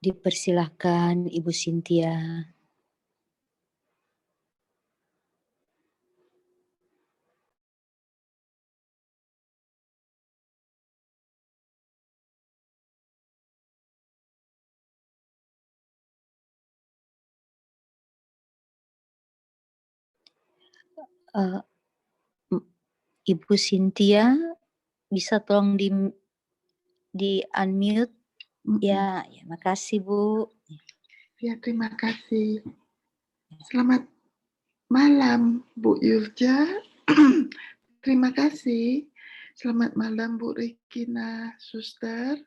Dipersilahkan Ibu Cynthia. Ibu Cynthia, bisa tolong di-unmute? Ya, makasih Bu. Ya, terima kasih. Selamat malam Bu Yulja. Terima kasih. Selamat malam Bu Regina, Suster,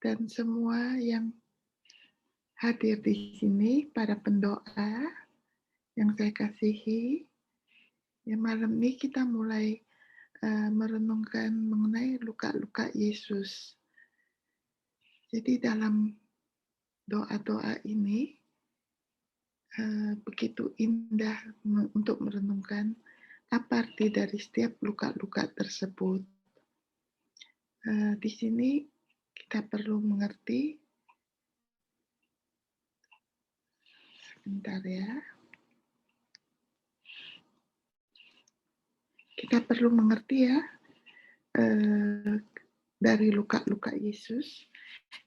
dan semua yang hadir di sini, para pendoa yang saya kasihi. Ya, malam ini kita mulai merenungkan mengenai luka-luka Yesus. Jadi dalam doa-doa ini begitu indah untuk merenungkan apa arti dari setiap luka-luka tersebut. Di sini kita perlu mengerti, sebentar ya. Kita perlu mengerti ya, dari luka-luka Yesus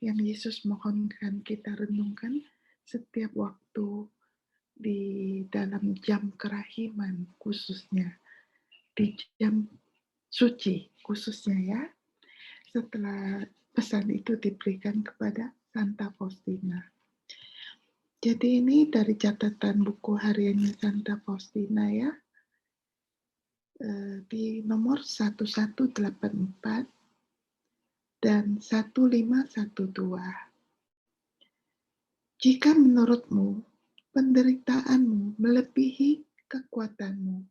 yang Yesus mohonkan kita renungkan setiap waktu di dalam jam kerahiman khususnya, di jam suci khususnya ya, setelah pesan itu diberikan kepada Santa Faustina. Jadi ini dari catatan buku hariannya Santa Faustina ya, di nomor 1184 dan 1512. Jika menurutmu penderitaanmu melebihi kekuatanmu,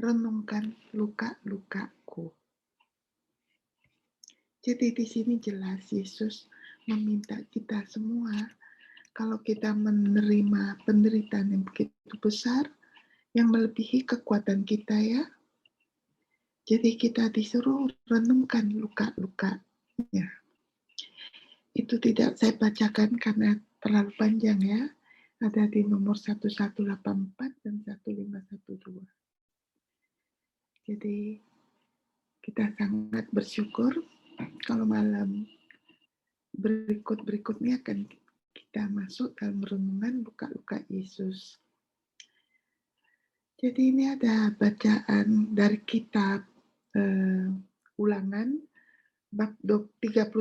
renungkan luka-lukaku. Jadi di sini jelas Yesus meminta kita semua, kalau kita menerima penderitaan yang begitu besar, yang melebihi kekuatan kita ya, jadi kita disuruh renungkan luka-lukanya. Itu tidak saya bacakan karena terlalu panjang ya, ada di nomor 1184 dan 1512. Jadi kita sangat bersyukur kalau malam berikutnya akan kita masuk dalam renungan luka-luka Yesus. Jadi ini ada bacaan dari kitab Ulangan bab 31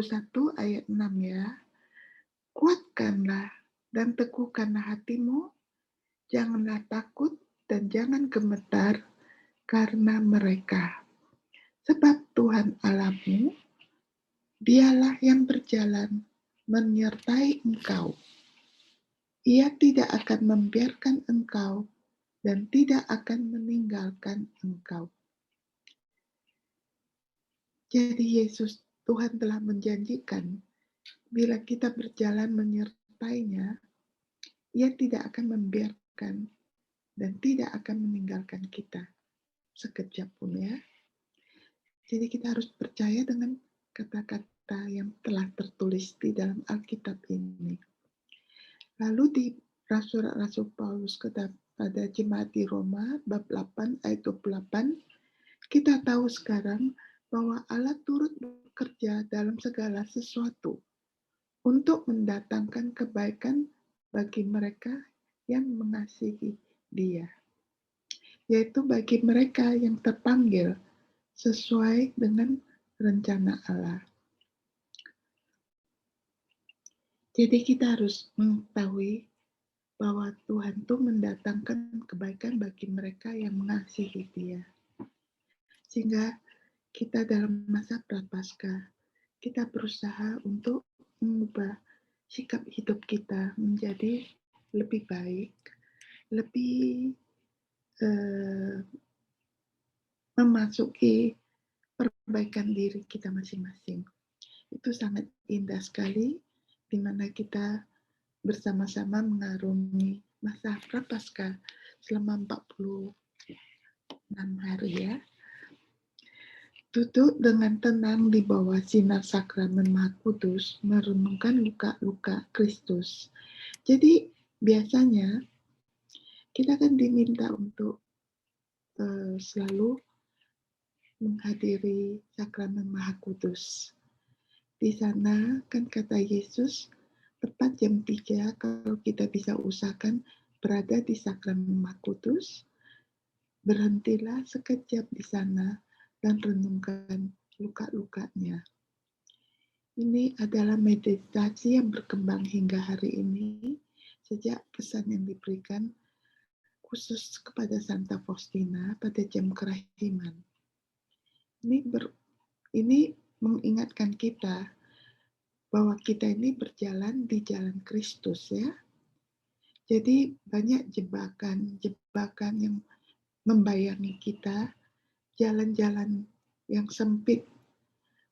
ayat 6 ya. Kuatkanlah dan teguhkanlah hatimu, janganlah takut dan jangan gemetar karena mereka. Sebab Tuhan Allahmu, Dialah yang berjalan menyertai engkau. Ia tidak akan membiarkan engkau dan tidak akan meninggalkan engkau. Jadi Yesus, Tuhan telah menjanjikan, bila kita berjalan menyertainya, Ia tidak akan membiarkan dan tidak akan meninggalkan kita sekejap pun ya. Jadi kita harus percaya dengan kata-kata yang telah tertulis di dalam Alkitab ini. Lalu di Rasul Paulus kepada jemaat di Roma, bab 8 ayat 28, kita tahu sekarang bahwa Allah turut bekerja dalam segala sesuatu untuk mendatangkan kebaikan bagi mereka yang mengasihi Dia, yaitu bagi mereka yang terpanggil sesuai dengan rencana Allah. Jadi kita harus mengetahui bahwa Tuhan itu mendatangkan kebaikan bagi mereka yang mengasihi Dia. Sehingga kita dalam masa Prapaskah, kita berusaha untuk mengubah sikap hidup kita menjadi lebih baik, lebih memasuki perbaikan diri kita masing-masing. Itu sangat indah sekali, di mana kita bersama-sama mengarungi masa Prapaskah selama 46 hari ya. Duduk dengan tenang di bawah sinar sakramen Maha Kudus, merenungkan luka-luka Kristus. Jadi biasanya kita kan diminta untuk selalu menghadiri sakramen Maha Kudus. Di sana kan kata Yesus, tepat jam 3 kalau kita bisa usahakan berada di sakramen Maha Kudus, berhentilah sekejap di sana dan renungkan luka-lukanya. Ini adalah meditasi yang berkembang hingga hari ini sejak pesan yang diberikan khusus kepada Santa Faustina pada jam kerahiman. Ini mengingatkan kita bahwa kita ini berjalan di jalan Kristus ya. Jadi banyak jebakan yang membayangi kita, jalan-jalan yang sempit,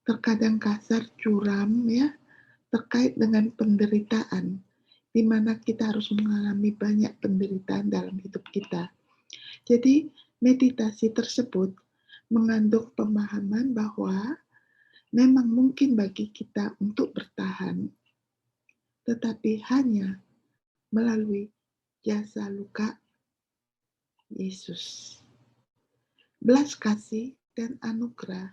terkadang kasar, curam ya, terkait dengan penderitaan, di mana kita harus mengalami banyak penderitaan dalam hidup kita. Jadi meditasi tersebut mengandung pemahaman bahwa memang mungkin bagi kita untuk bertahan, tetapi hanya melalui jasa luka Yesus. Belas kasih dan anugerah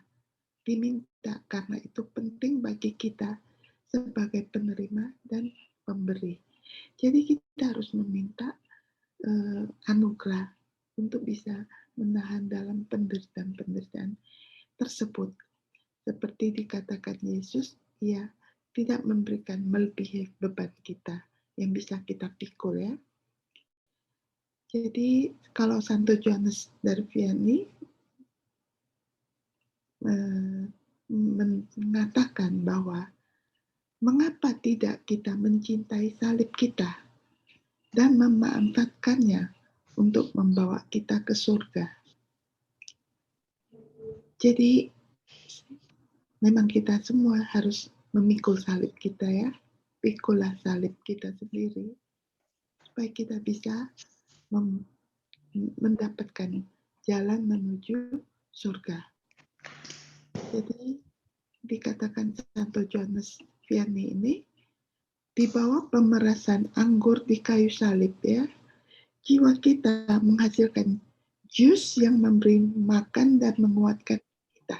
diminta karena itu penting bagi kita sebagai penerima dan pemberi. Jadi kita harus meminta anugerah untuk bisa menahan dalam penderitaan-penderitaan tersebut. Seperti dikatakan Yesus, Ia tidak memberikan melebihi beban kita yang bisa kita pikul ya. Jadi kalau Santo Johannes dari Vianney mengatakan bahwa mengapa tidak kita mencintai salib kita dan memanfaatkannya untuk membawa kita ke surga. Jadi memang kita semua harus memikul salib kita ya, pikulah salib kita sendiri supaya kita bisa mendapatkan jalan menuju surga. Jadi dikatakan Santo Johannes Vianney ini di bawah pemerasan anggur di kayu salib ya, jiwa kita menghasilkan jus yang memberi makan dan menguatkan kita.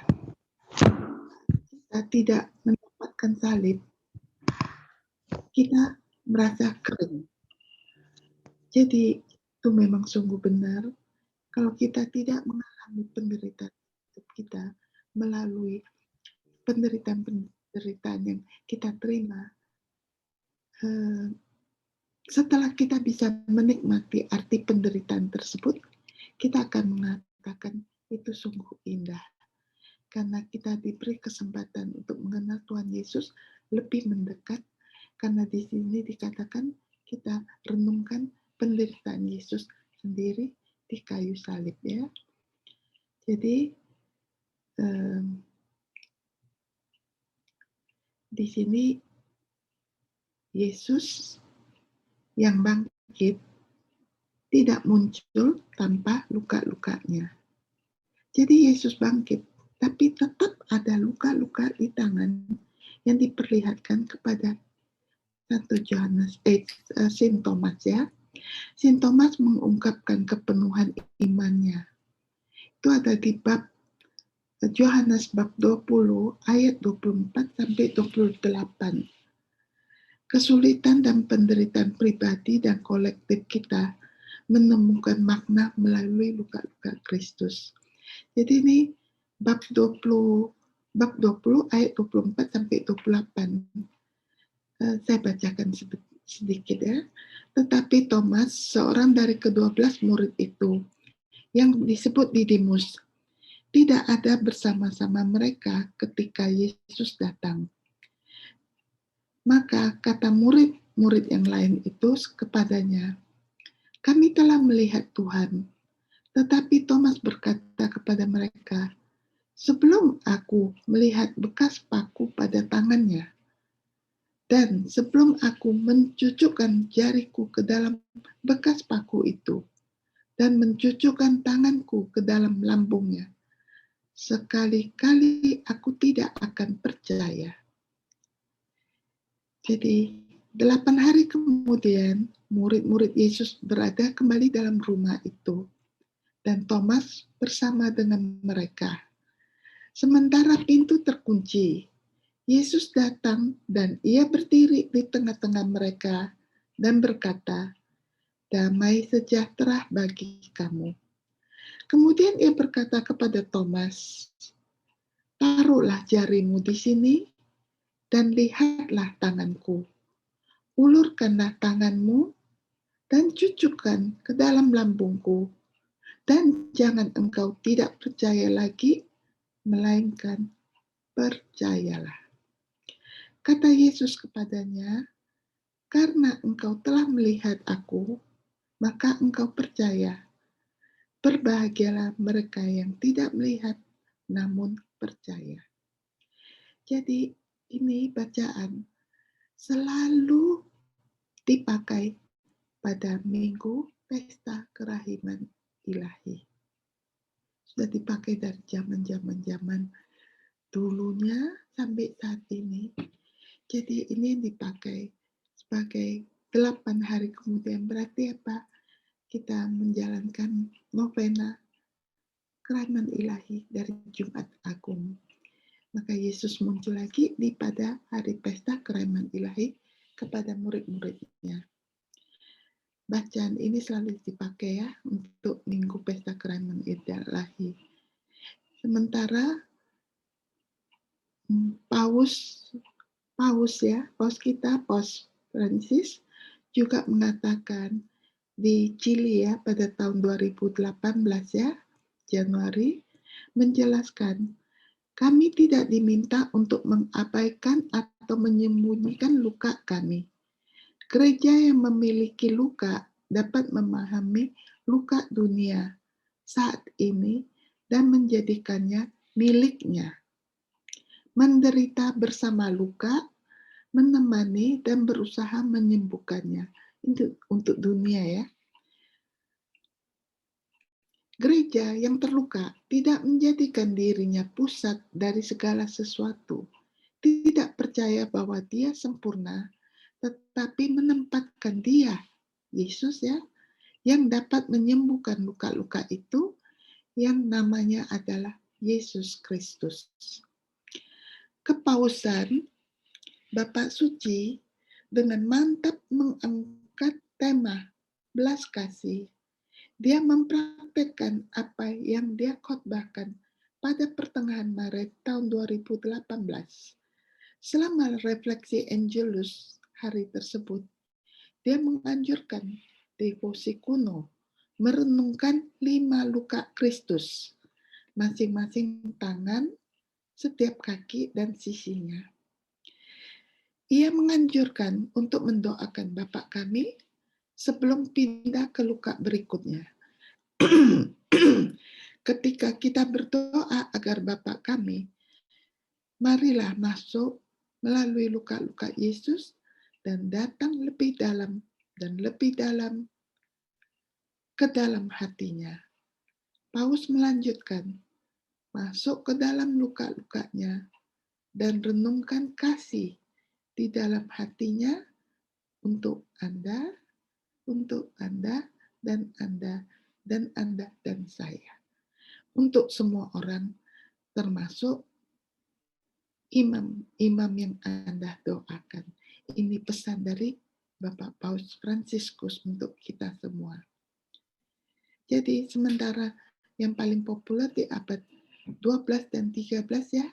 Kita tidak mendapatkan salib, kita merasa kering. Jadi itu memang sungguh benar kalau kita tidak mengalami penderitaan hidup kita melalui penderitaan-penderitaan yang kita terima. Setelah kita bisa menikmati arti penderitaan tersebut, kita akan mengatakan itu sungguh indah. Karena kita diberi kesempatan untuk mengenal Tuhan Yesus lebih mendekat, karena di sini dikatakan kita renungkan penderitaan Yesus sendiri di kayu salib ya. Jadi di sini Yesus yang bangkit tidak muncul tanpa luka-lukanya. Jadi Yesus bangkit, tapi tetap ada luka-luka di tangan yang diperlihatkan kepada Saint Thomas ya. Saint Thomas mengungkapkan kepenuhan imannya. Itu ada di bab Yohanes bab 20 ayat 24 sampai 28. Kesulitan dan penderitaan pribadi dan kolektif kita menemukan makna melalui luka-luka Kristus. Jadi ini bab 20 ayat 24 sampai 28. Saya bacakan sedikit ya. Tetapi Thomas, seorang dari ke-12 murid itu, yang disebut Didimus, tidak ada bersama-sama mereka ketika Yesus datang. Maka kata murid-murid yang lain itu kepadanya, kami telah melihat Tuhan. Tetapi Thomas berkata kepada mereka, sebelum aku melihat bekas paku pada tangannya, dan sebelum aku mencucukkan jariku ke dalam bekas paku itu, dan mencucukkan tanganku ke dalam lambungnya, sekali-kali aku tidak akan percaya. Jadi 8 hari kemudian murid-murid Yesus berada kembali dalam rumah itu dan Thomas bersama dengan mereka. Sementara pintu terkunci, Yesus datang dan ia berdiri di tengah-tengah mereka dan berkata, "Damai sejahtera bagi kamu." Kemudian ia berkata kepada Thomas, "Taruhlah jarimu di sini dan lihatlah tanganku. Ulurkanlah tanganmu dan cucukkan ke dalam lambungku, dan jangan engkau tidak percaya lagi, melainkan percayalah." Kata Yesus kepadanya, "Karena engkau telah melihat aku, maka engkau percaya. Berbahagialah mereka yang tidak melihat, namun percaya." Jadi ini bacaan selalu dipakai pada Minggu Pesta Kerahiman Ilahi. Sudah dipakai dari zaman dulunya sampai saat ini. Jadi ini dipakai sebagai 8 hari kemudian. Berarti apa? Kita menjalankan novena Kerahiman Ilahi dari Jumat Agung. Maka Yesus muncul lagi pada hari Pesta Kerahiman Ilahi kepada murid-muridnya. Bacaan ini selalu dipakai ya untuk Minggu Pesta Kerahiman Ilahi. Sementara Paus kita, Paus Francis juga mengatakan di Chili ya pada tahun 2018 ya, Januari, menjelaskan, "Kami tidak diminta untuk mengabaikan atau menyembunyikan luka kami. Gereja yang memiliki luka dapat memahami luka dunia saat ini dan menjadikannya miliknya. Menderita bersama luka, menemani dan berusaha menyembuhkannya." Itu untuk dunia ya. Gereja yang terluka tidak menjadikan dirinya pusat dari segala sesuatu. Tidak percaya bahwa dia sempurna, tetapi menempatkan dia, Yesus ya, yang dapat menyembuhkan luka-luka itu, yang namanya adalah Yesus Kristus. Kepausan Bapak Suci dengan mantap mengangkat tema belas kasih. Dia mempraktekkan apa yang dia khotbahkan pada pertengahan Maret tahun 2018. Selama refleksi Angelus hari tersebut, dia menganjurkan devosi kuno merenungkan 5 luka Kristus, masing-masing tangan, setiap kaki, dan sisinya. Ia menganjurkan untuk mendoakan Bapa kami sebelum pindah ke luka berikutnya. Ketika kita berdoa agar Bapa kami, marilah masuk melalui luka-luka Yesus dan datang lebih dalam dan lebih dalam ke dalam hatinya. Paus melanjutkan, masuk ke dalam luka-lukanya dan renungkan kasih di dalam hatinya untuk Anda, dan Anda, dan Anda, dan saya. Untuk semua orang, termasuk imam-imam yang Anda doakan. Ini pesan dari Bapak Paus Fransiskus untuk kita semua. Jadi sementara yang paling populer di abad 12 dan 13 ya,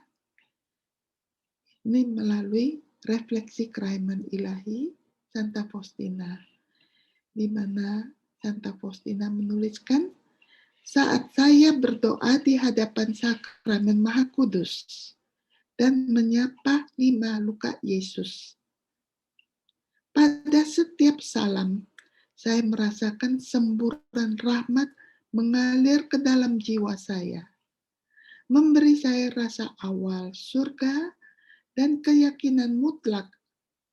ini melalui refleksi kerahiman ilahi Santa Faustina, di mana Santa Faustina menuliskan, "Saat saya berdoa di hadapan sakramen Maha Kudus dan menyapa 5 luka Yesus, pada setiap salam, saya merasakan semburan rahmat mengalir ke dalam jiwa saya, memberi saya rasa awal surga dan keyakinan mutlak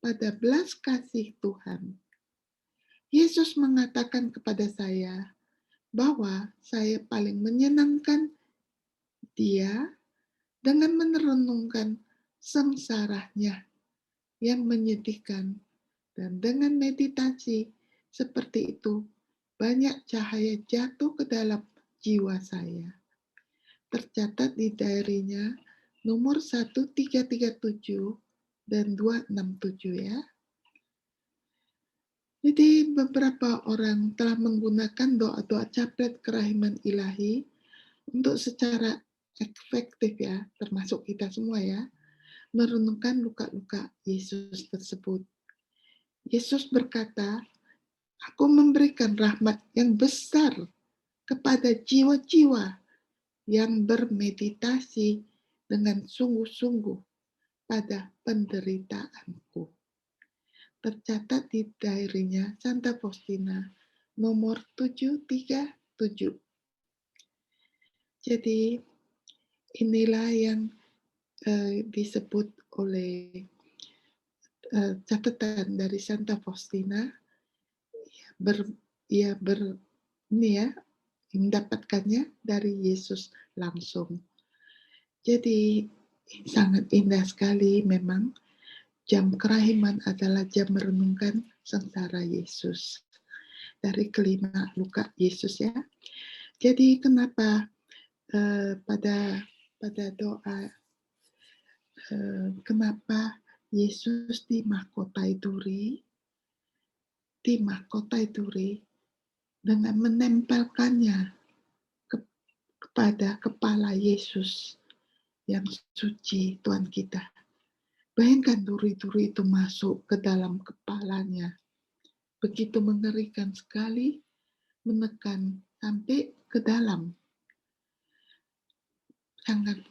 pada belas kasih Tuhan. Yesus mengatakan kepada saya bahwa saya paling menyenangkan Dia dengan merenungkan sengsaranya yang menyedihkan, dan dengan meditasi seperti itu, banyak cahaya jatuh ke dalam jiwa saya. Tercatat di diary-nya nomor 1337 dan 267 ya. Jadi beberapa orang telah menggunakan doa-doa caplet kerahiman ilahi untuk secara efektif ya, termasuk kita semua ya, merenungkan luka-luka Yesus tersebut. Yesus berkata, "Aku memberikan rahmat yang besar kepada jiwa-jiwa yang bermeditasi dengan sungguh-sungguh pada penderitaanku." Tercatat di diary-nya Santa Faustina nomor 737. Jadi inilah yang disebut oleh catatan dari Santa Faustina, ber, ia ber, ini ya, mendapatkannya dari Yesus langsung. Jadi sangat indah sekali memang. Jam kerahiman adalah jam merenungkan sengsara Yesus. Dari kelima luka Yesus ya. Jadi kenapa pada doa kenapa Yesus dimahkotai duri dengan menempelkannya kepada kepala Yesus yang suci, Tuhan kita. Bayangkan duri-duri itu masuk ke dalam kepalanya. Begitu mengerikan sekali, menekan sampai ke dalam. Sangat,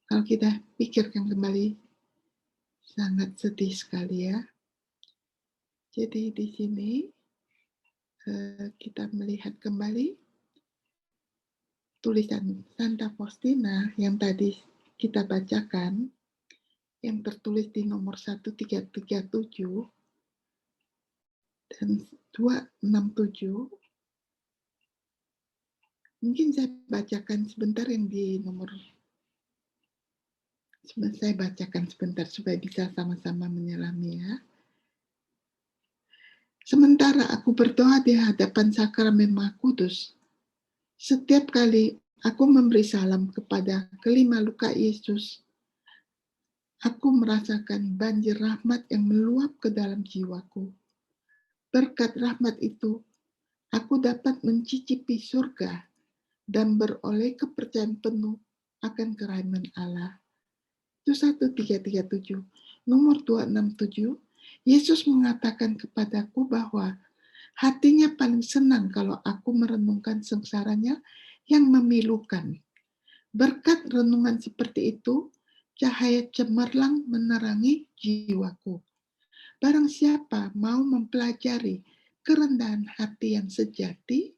kalau kita pikirkan kembali, sangat sedih sekali ya. Jadi di sini kita melihat kembali tulisan Santa Faustina yang tadi kita bacakan, yang tertulis di nomor 1337 dan 267. Mungkin saya bacakan sebentar yang di nomor, saya bacakan sebentar supaya bisa sama-sama menyelami ya. Sementara aku berdoa di hadapan sakramen Maha Kudus, setiap kali aku memberi salam kepada kelima luka Yesus, aku merasakan banjir rahmat yang meluap ke dalam jiwaku. Berkat rahmat itu, aku dapat mencicipi surga dan beroleh kepercayaan penuh akan kerahiman Allah. Itu 1337. Nomor 267, Yesus mengatakan kepadaku bahwa hatinya paling senang kalau aku merenungkan sengsaranya yang memilukan. Berkat renungan seperti itu, cahaya cemerlang menerangi jiwaku. Barang siapa mau mempelajari kerendahan hati yang sejati,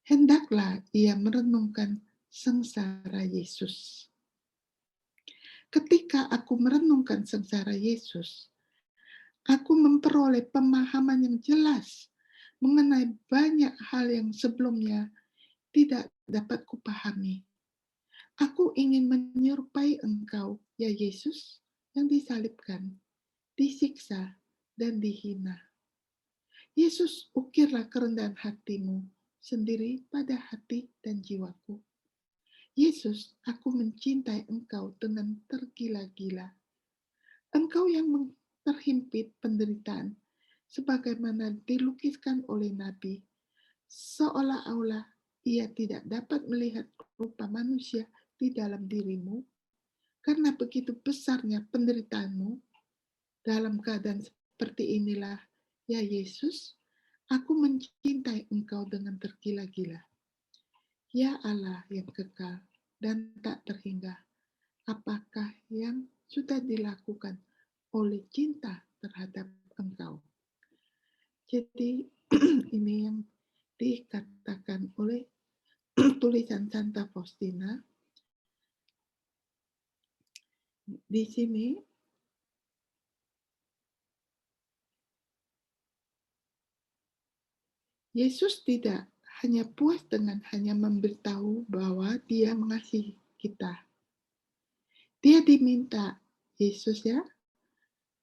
hendaklah ia merenungkan sengsara Yesus. Ketika aku merenungkan sengsara Yesus, aku memperoleh pemahaman yang jelas mengenai banyak hal yang sebelumnya tidak dapat kupahami. Aku ingin menyerupai Engkau, ya Yesus, yang disalibkan, disiksa, dan dihina. Yesus, ukirlah kerendahan hatimu sendiri pada hati dan jiwaku. Yesus, aku mencintai Engkau dengan tergila-gila. Engkau yang terhimpit penderitaan, sebagaimana dilukiskan oleh Nabi, seolah-olah ia tidak dapat melihat rupa manusia di dalam dirimu, karena begitu besarnya penderitaanmu. Dalam keadaan seperti inilah, ya Yesus, aku mencintai Engkau dengan tergila-gila. Ya Allah yang kekal dan tak terhingga, apakah yang sudah dilakukan oleh cinta terhadap Engkau? Jadi ini yang dikatakan oleh tulisan Santa Faustina. Di sini Yesus tidak hanya puas dengan hanya memberitahu bahwa Dia mengasihi kita. Dia diminta, Yesus ya,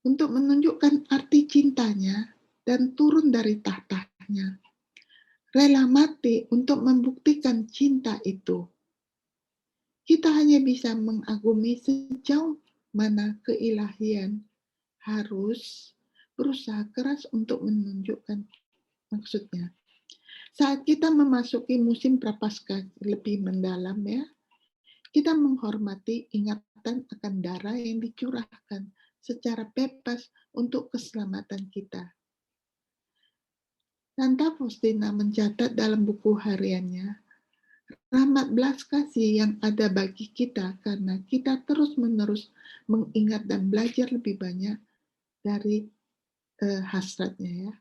untuk menunjukkan arti cintanya dan turun dari tahtanya. Rela mati untuk membuktikan cinta itu. Kita hanya bisa mengagumi sejauh mana keilahian harus berusaha keras untuk menunjukkan maksudnya. Saat kita memasuki musim Prapaskah lebih mendalam ya, kita menghormati ingatan akan darah yang dicurahkan secara bebas untuk keselamatan kita. Tanta Faustina mencatat dalam buku hariannya, rahmat belas kasih yang ada bagi kita karena kita terus-menerus mengingat dan belajar lebih banyak dari hasratnya ya.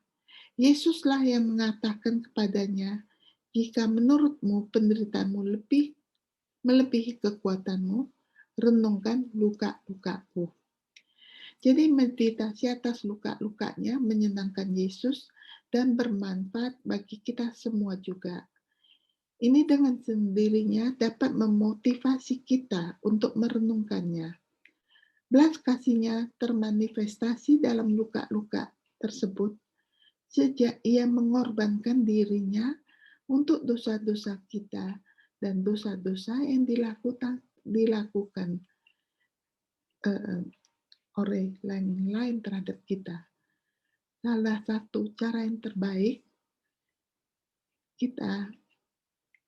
Yesuslah yang mengatakan kepadanya, jika menurutmu penderitaanmu melebihi kekuatanmu, renungkan luka-lukaku. Jadi meditasi atas luka-lukanya menyenangkan Yesus dan bermanfaat bagi kita semua juga. Ini dengan sendirinya dapat memotivasi kita untuk merenungkannya. Belas kasihnya termanifestasi dalam luka-luka tersebut sejak ia mengorbankan dirinya untuk dosa-dosa kita dan dosa-dosa yang dilakukan oleh lain-lain terhadap kita. Salah satu cara yang terbaik kita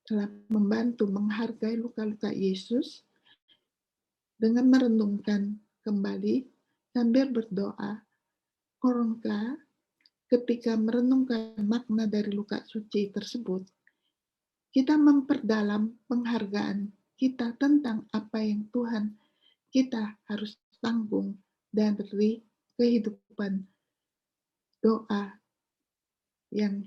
telah membantu menghargai luka-luka Yesus dengan merenungkan kembali sambil berdoa. Koronka ketika merenungkan makna dari luka suci tersebut, kita memperdalam penghargaan kita tentang apa yang Tuhan kita harus tanggung dari kehidupan doa yang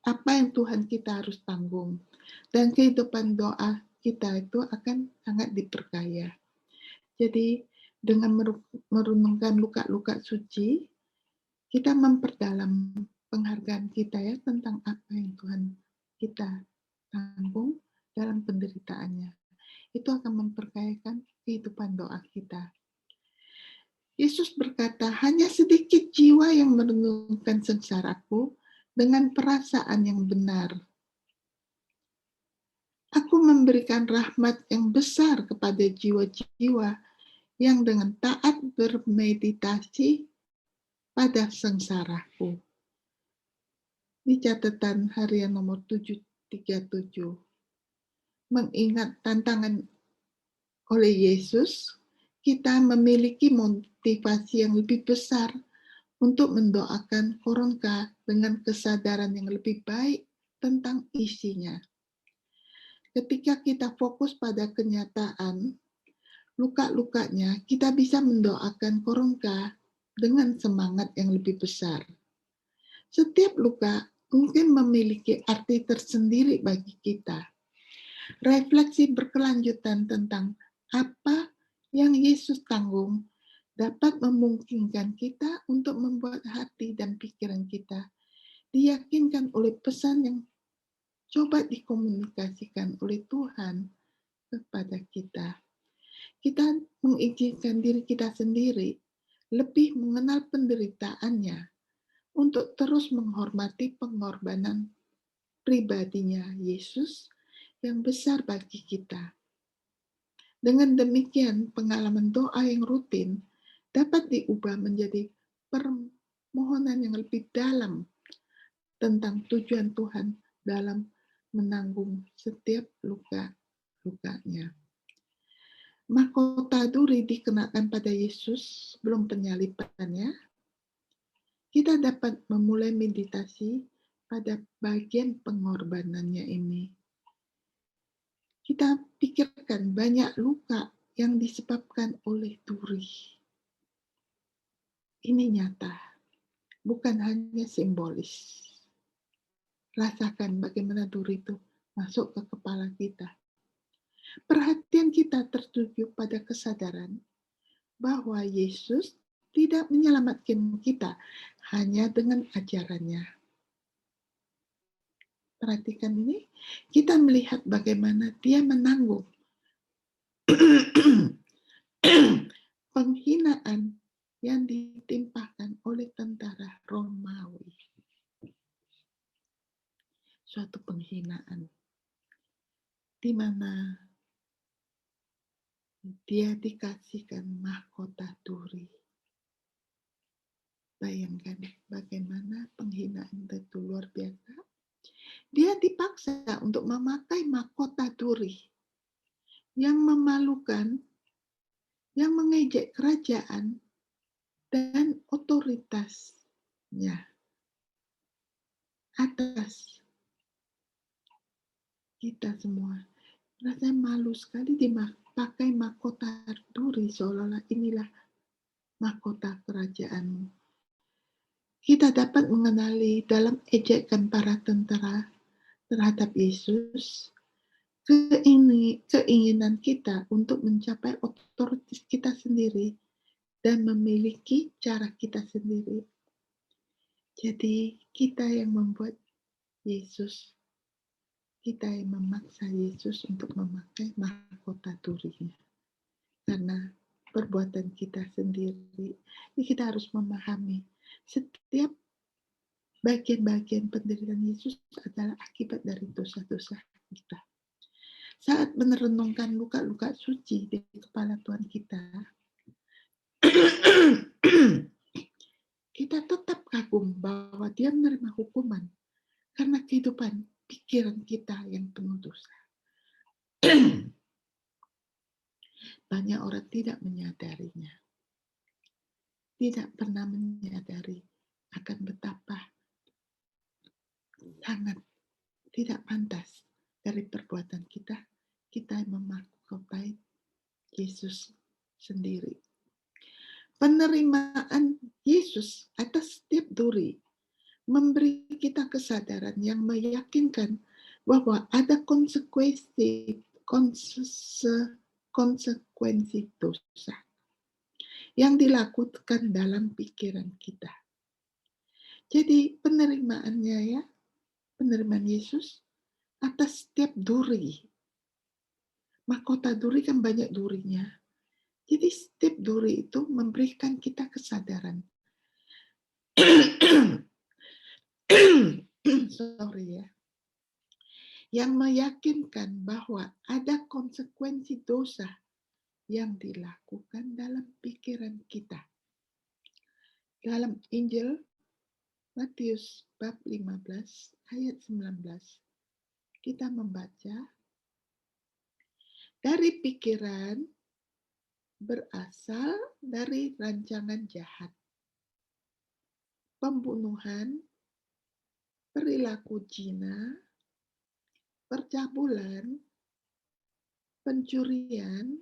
apa yang Tuhan kita harus tanggung, dan kehidupan doa kita itu akan sangat diperkaya. Jadi dengan merenungkan luka-luka suci, kita memperdalam penghargaan kita ya tentang apa yang Tuhan kita tanggung dalam penderitaannya. Itu akan memperkayakan kehidupan doa kita. Yesus berkata, hanya sedikit jiwa yang merenungkan sengsaraku dengan perasaan yang benar. Aku memberikan rahmat yang besar kepada jiwa-jiwa yang dengan taat bermeditasi pada sengsaraku. Di catatan harian nomor 737. Mengingat tantangan oleh Yesus, kita memiliki motivasi yang lebih besar untuk mendoakan Koronka dengan kesadaran yang lebih baik tentang isinya. Ketika kita fokus pada kenyataan luka-lukanya, kita bisa mendoakan Koronka dengan semangat yang lebih besar. Setiap luka mungkin memiliki arti tersendiri bagi kita. Refleksi berkelanjutan tentang apa yang Yesus tanggung dapat memungkinkan kita untuk membuat hati dan pikiran kita diyakinkan oleh pesan yang coba dikomunikasikan oleh Tuhan kepada kita. Kita mengizinkan diri kita sendiri lebih mengenal penderitaannya untuk terus menghormati pengorbanan pribadinya Yesus yang besar bagi kita. Dengan demikian, pengalaman doa yang rutin dapat diubah menjadi permohonan yang lebih dalam tentang tujuan Tuhan dalam menanggung setiap luka-lukanya. Mahkota duri dikenakan pada Yesus sebelum penyalibannya. Kita dapat memulai meditasi pada bagian pengorbanannya ini. Kita pikirkan banyak luka yang disebabkan oleh duri. Ini nyata, bukan hanya simbolis. Rasakan bagaimana duri itu masuk ke kepala kita. Perhatian kita tertuju pada kesadaran bahwa Yesus tidak menyelamatkan kita hanya dengan ajarannya. perhatikan ini, kita melihat bagaimana dia menanggung penghinaan yang ditimpakan oleh tentara Romawi. Suatu penghinaan di mana dia dikasihkan mahkota duri. Bayangkan bagaimana penghinaan itu luar biasa. Dia dipaksa untuk memakai mahkota duri yang memalukan, yang mengejek kerajaan dan otoritasnya atas kita semua. Rasanya malu sekali dipakai mahkota duri, seolah-olah inilah mahkota kerajaanmu. Kita dapat mengenali dalam ejekan para tentara terhadap Yesus, keinginan kita untuk mencapai otoritas kita sendiri dan memiliki cara kita sendiri. Jadi kita yang membuat Yesus, kita yang memaksa Yesus untuk memakai mahkota durinya. Karena perbuatan kita sendiri, kita harus memahami setiap bagian-bagian penderitaan Yesus adalah akibat dari dosa-dosa kita. Saat merenungkan luka-luka suci di kepala Tuhan kita, kita tetap kagum bahwa dia menerima hukuman karena kehidupan pikiran kita yang penuh dosa. Banyak orang tidak menyadarinya. Tidak pernah menyadari akan betapa sangat tidak pantas dari perbuatan kita yang memakai Yesus sendiri. Penerimaan Yesus atas setiap duri memberi kita kesadaran yang meyakinkan bahwa ada konsekuensi dosa yang dilakukan dalam pikiran kita. Jadi penerimaannya ya, penerimaan Yesus atas setiap duri. Mahkota duri kan banyak durinya. Jadi setiap duri itu memberikan kita kesadaran. Sorry ya. Yang meyakinkan bahwa ada konsekuensi dosa yang dilakukan dalam pikiran kita. Dalam Injil Matius bab 15 ayat 19 kita membaca, dari pikiran berasal dari rancangan jahat, pembunuhan, perilaku zina, percabulan, pencurian,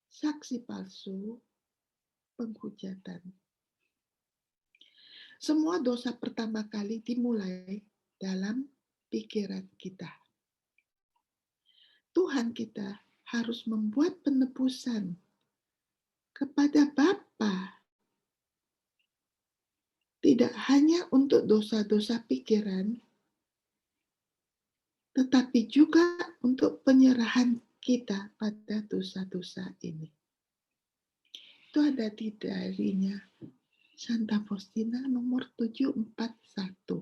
saksi palsu, penghujatan. Semua dosa pertama kali dimulai dalam pikiran kita. Tuhan kita harus membuat penebusan kepada Bapa, tidak hanya untuk dosa-dosa pikiran, tetapi juga untuk penyerahan kita pada dosa-dosa ini. Itu ada di diarinya Santa Faustina nomor 741.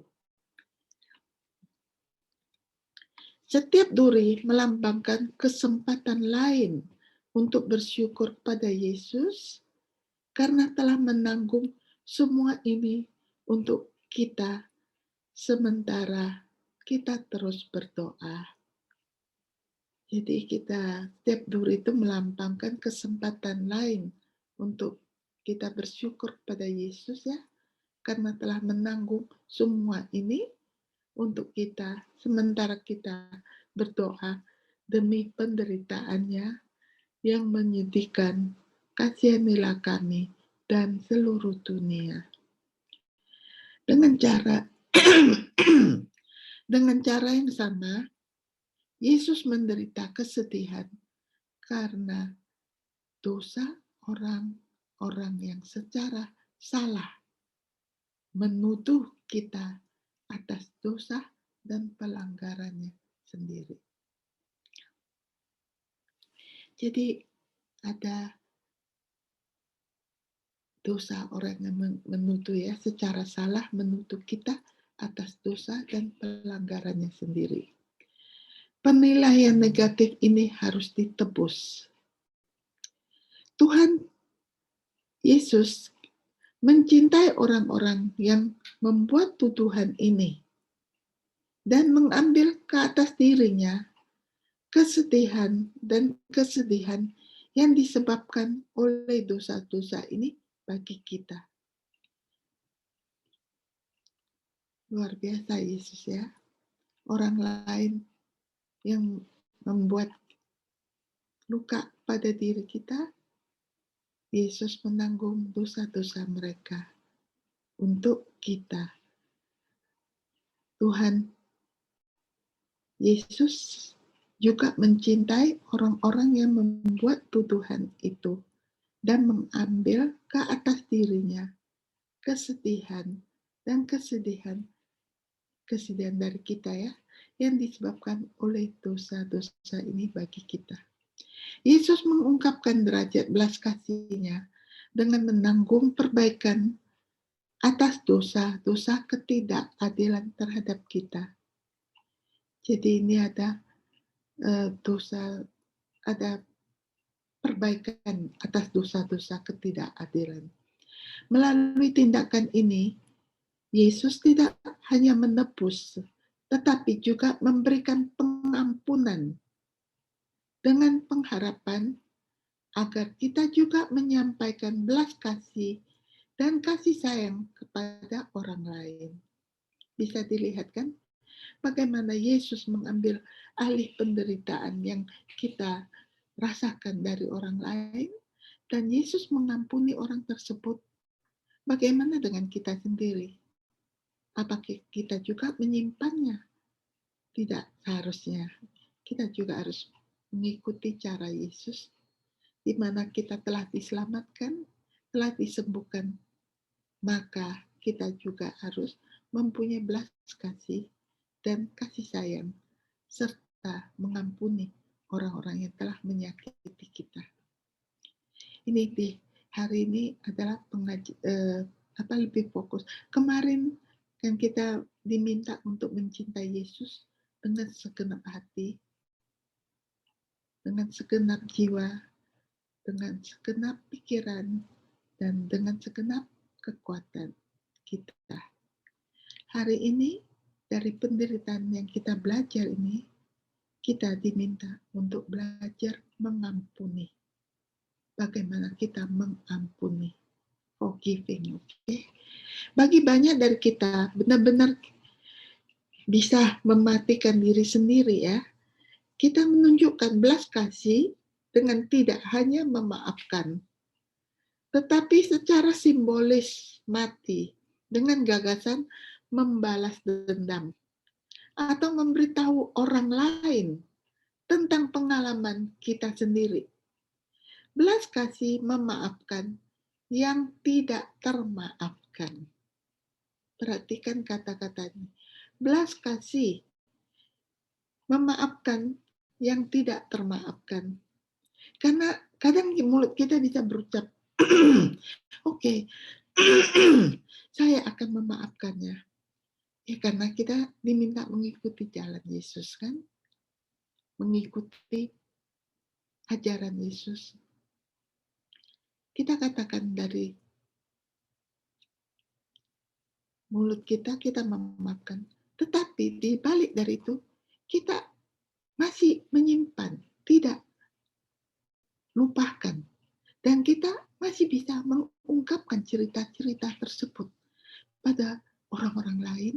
Setiap duri melambangkan kesempatan lain untuk bersyukur pada Yesus karena telah menanggung semua ini untuk kita sementara kita terus berdoa. Jadi setiap duri itu melambangkan kesempatan lain untuk kita bersyukur pada Yesus ya, karena telah menanggung semua ini untuk kita, sementara kita berdoa demi penderitaannya yang menyedihkan, kasihanilah kami dan seluruh dunia. Dengan cara yang sama, Yesus menderita kesedihan karena dosa orang-orang yang secara salah menuduh kita atas dosa dan pelanggarannya sendiri. Jadi ada dosa orang yang menuduh ya, secara salah menuduh kita atas dosa dan pelanggarannya sendiri. Penilaian negatif ini harus ditebus. Tuhan Yesus mencintai orang-orang yang membuat tuduhan ini dan mengambil ke atas dirinya kesedihan dan kesedihan yang disebabkan oleh dosa-dosa ini bagi kita. Luar biasa Yesus ya. Orang lain yang membuat luka pada diri kita, Yesus menanggung dosa-dosa mereka untuk kita. Tuhan Yesus juga mencintai orang-orang yang membuat tuduhan itu dan mengambil ke atas dirinya kesedihan dan kesedihan dari kita ya, yang disebabkan oleh dosa-dosa ini bagi kita. Yesus mengungkapkan derajat belas kasih-Nya dengan menanggung perbaikan atas dosa-dosa ketidakadilan terhadap kita. Jadi ini ada dosa, ada perbaikan atas dosa-dosa ketidakadilan. Melalui tindakan ini, Yesus tidak hanya menebus, tetapi juga memberikan pengampunan dengan pengharapan agar kita juga menyampaikan belas kasih dan kasih sayang kepada orang lain. Bisa dilihat kan bagaimana Yesus mengambil alih penderitaan yang kita rasakan dari orang lain, dan Yesus mengampuni orang tersebut. Bagaimana dengan kita sendiri? Apakah kita juga menyimpannya? Tidak seharusnya. Kita juga harus mengikuti cara Yesus, di mana kita telah diselamatkan, telah disembuhkan, maka kita juga harus mempunyai belas kasih dan kasih sayang, serta mengampuni orang-orang yang telah menyakiti kita. Ini di hari ini adalah lebih fokus. Kemarin kan kita diminta untuk mencintai Yesus dengan segenap hati, dengan segenap jiwa, dengan segenap pikiran, dan dengan segenap kekuatan kita. Hari ini, dari penderitaan yang kita belajar ini, kita diminta untuk belajar mengampuni. Bagaimana kita mengampuni, forgiving, okay? Bagi banyak dari kita, benar-benar bisa mematikan diri sendiri ya. Kita menunjukkan belas kasih dengan tidak hanya memaafkan, tetapi secara simbolis mati dengan gagasan membalas dendam atau memberitahu orang lain tentang pengalaman kita sendiri. Belas kasih memaafkan yang tidak termaafkan. Perhatikan kata-katanya. Belas kasih memaafkan yang tidak termaafkan. Karena kadang di mulut kita bisa berucap, oke, saya akan memaafkannya. Ya karena kita diminta mengikuti jalan Yesus kan. Mengikuti ajaran Yesus. Kita katakan dari mulut kita memaafkan. Tetapi di balik dari itu, kita masih menyimpan, tidak lupakan. Dan kita masih bisa mengungkapkan cerita-cerita tersebut pada orang-orang lain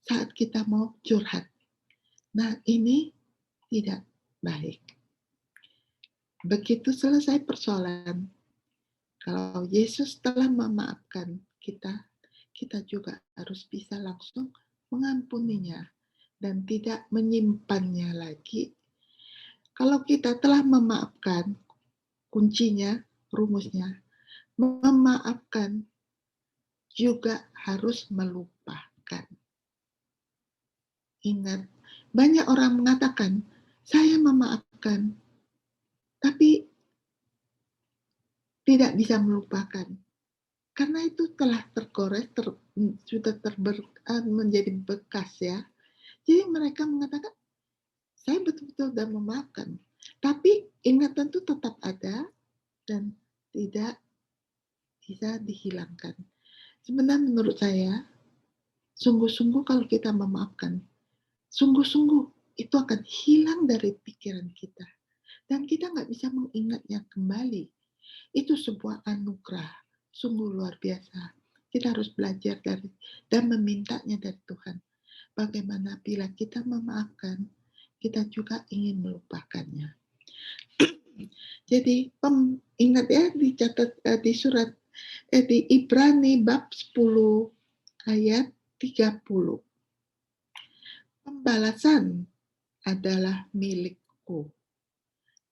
saat kita mau curhat. Nah, ini tidak baik. Begitu selesai persoalan, kalau Yesus telah memaafkan kita, kita juga harus bisa langsung mengampuninya dan tidak menyimpannya lagi. Kalau kita telah memaafkan, kuncinya, rumusnya, memaafkan juga harus melupakan. Ingat, banyak orang mengatakan, saya memaafkan, tapi tidak bisa melupakan. Karena itu telah tergores, sudah menjadi bekas ya. Jadi mereka mengatakan, saya betul-betul sudah memaafkan. Tapi ingatan itu tetap ada dan tidak bisa dihilangkan. Sebenarnya menurut saya, sungguh-sungguh kalau kita memaafkan, sungguh-sungguh itu akan hilang dari pikiran kita. Dan kita nggak bisa mengingatnya kembali. Itu sebuah anugerah, sungguh luar biasa. Kita harus belajar dari dan memintanya dari Tuhan. Bagaimana bila kita memaafkan, kita juga ingin melupakannya. Jadi ingat ya, dicatat di surat di Ibrani bab 10 ayat 30. Pembalasan adalah milikku.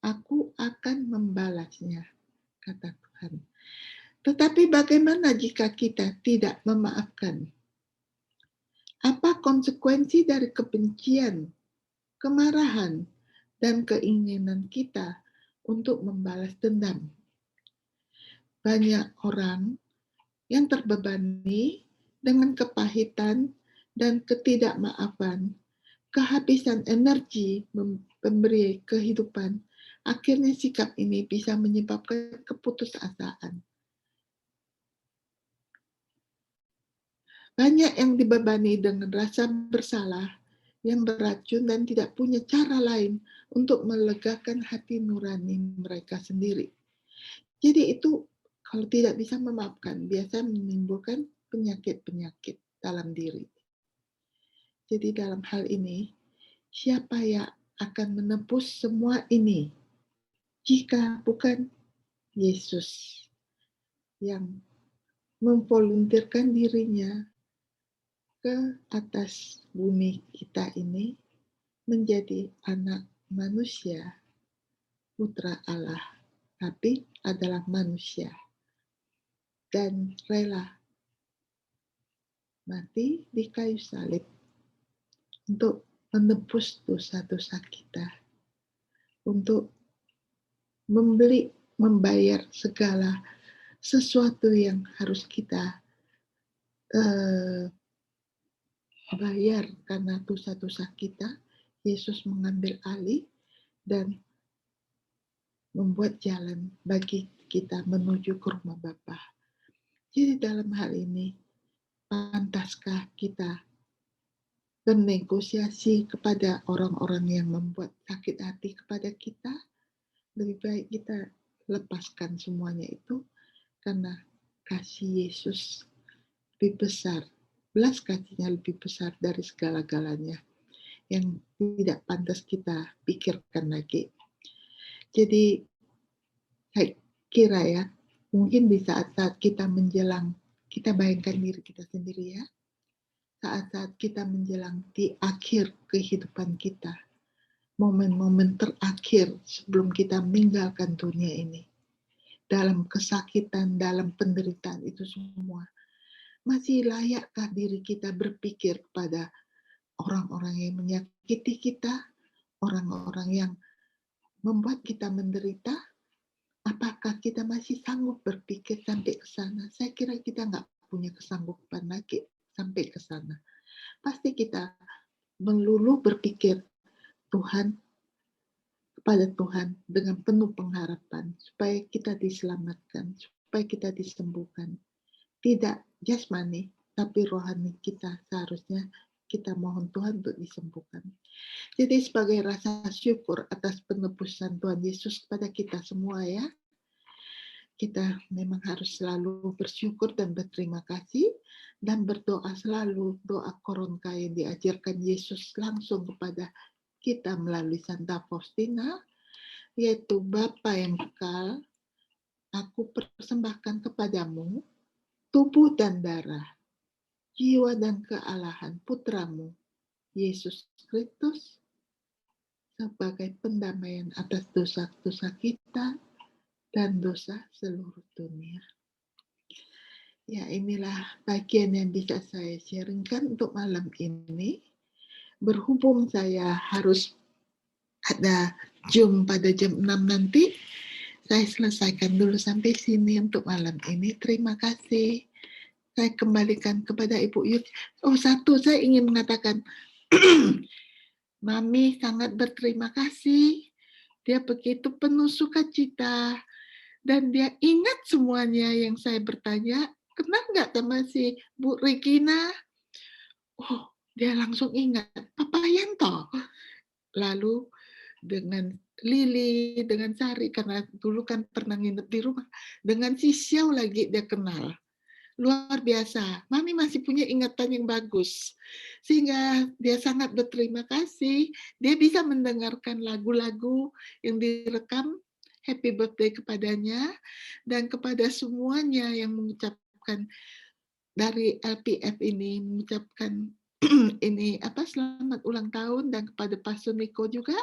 Aku akan membalasnya, kata Tuhan. Tetapi bagaimana jika kita tidak memaafkan? Apa konsekuensi dari kebencian, kemarahan, dan keinginan kita untuk membalas dendam? Banyak orang yang terbebani dengan kepahitan dan ketidakmaafan, kehabisan energi memberi kehidupan, akhirnya sikap ini bisa menyebabkan keputusasaan. Banyak yang dibebani dengan rasa bersalah yang beracun dan tidak punya cara lain untuk melegakan hati nurani mereka sendiri. Jadi itu kalau tidak bisa memaafkan, biasa menimbulkan penyakit-penyakit dalam diri. Jadi dalam hal ini, siapa yang akan menebus semua ini jika bukan Yesus yang memvoluntirkan dirinya ke atas bumi kita ini menjadi anak manusia, putra Allah, tapi adalah manusia dan rela mati di kayu salib untuk menebus dosa-dosa kita, untuk membayar segala sesuatu yang harus kita bayar karena dosa-dosa kita. Yesus mengambil alih dan membuat jalan bagi kita menuju ke rumah Bapa. Jadi dalam hal ini, pantaskah kita bernegosiasi kepada orang-orang yang membuat sakit hati kepada kita? Lebih baik kita lepaskan semuanya itu karena kasih Yesus lebih besar, belas kasihnya lebih besar dari segala-galanya yang tidak pantas kita pikirkan lagi. Jadi saya kira ya, mungkin di saat-saat kita menjelang, kita bayangkan diri kita sendiri ya, saat-saat kita menjelang di akhir kehidupan kita, momen-momen terakhir sebelum kita meninggalkan dunia ini, dalam kesakitan, dalam penderitaan itu semua, masih layakkah diri kita berpikir kepada orang-orang yang menyakiti kita, orang-orang yang membuat kita menderita? Apakah kita masih sanggup berpikir sampai ke sana? Saya kira kita nggak punya kesanggupan lagi sampai ke sana. Pasti kita melulu berpikir Tuhan, kepada Tuhan dengan penuh pengharapan supaya kita diselamatkan, supaya kita disembuhkan. Tidak jasmani, tapi rohani kita seharusnya kita mohon Tuhan untuk disembuhkan. Jadi sebagai rasa syukur atas penebusan Tuhan Yesus kepada kita semua ya, kita memang harus selalu bersyukur dan berterima kasih dan berdoa selalu doa koronka yang diajarkan Yesus langsung kepada kita melalui Santa Faustina, yaitu Bapa yang kekal, aku persembahkan kepadamu tubuh dan darah, jiwa dan kealahan putramu, Yesus Kristus, sebagai pendamaian atas dosa-dosa kita dan dosa seluruh dunia. Ya, inilah bagian yang bisa saya sharingkan untuk malam ini. berhubung saya harus ada Zoom pada jam 6 nanti, saya selesaikan dulu sampai sini untuk malam ini. Terima kasih. Saya kembalikan kepada Ibu Yud. Oh, satu saya ingin mengatakan, Mami sangat berterima kasih. Dia begitu penuh sukacita dan dia ingat semuanya yang saya bertanya. Kenal nggak sama si Bu Regina? Oh, dia langsung ingat. Papa Yanto. Lalu dengan Lili, dengan Sari, karena dulu kan pernah nginep di rumah. Dengan si Xiao lagi dia kenal. Luar biasa. Mami masih punya ingatan yang bagus. Sehingga dia sangat berterima kasih. Dia bisa mendengarkan lagu-lagu yang direkam. Happy birthday kepadanya. Dan kepada semuanya yang mengucapkan dari LPF ini, mengucapkan ini selamat ulang tahun, dan kepada Pastor Niko juga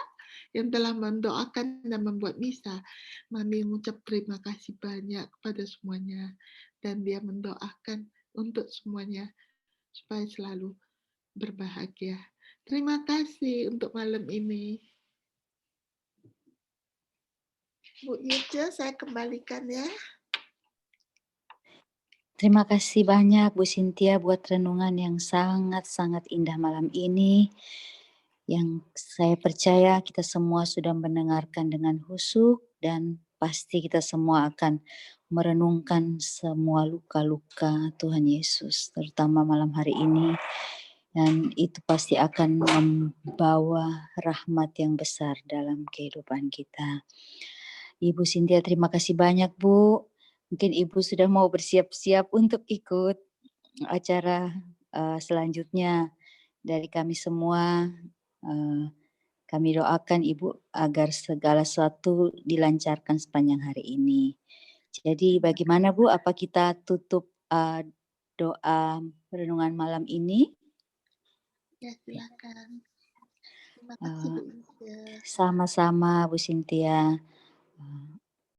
yang telah mendoakan dan membuat misa. Mami mengucap terima kasih banyak kepada semuanya dan dia mendoakan untuk semuanya supaya selalu berbahagia. Terima kasih untuk malam ini. Bu Yurja, saya kembalikan ya. Terima kasih banyak Bu Cynthia buat renungan yang sangat-sangat indah malam ini. Yang saya percaya kita semua sudah mendengarkan dengan khusyuk dan pasti kita semua akan merenungkan semua luka-luka Tuhan Yesus, terutama malam hari ini. Dan itu pasti akan membawa rahmat yang besar dalam kehidupan kita. Ibu Cynthia, terima kasih banyak Bu. Mungkin Ibu sudah mau bersiap-siap untuk ikut acara selanjutnya. Dari kami semua, kami doakan Ibu agar segala sesuatu dilancarkan sepanjang hari ini. Jadi bagaimana Bu, apa kita tutup doa renungan malam ini? Ya, silakan. Terima kasih Bu Yurja. Sama-sama Bu Cynthia.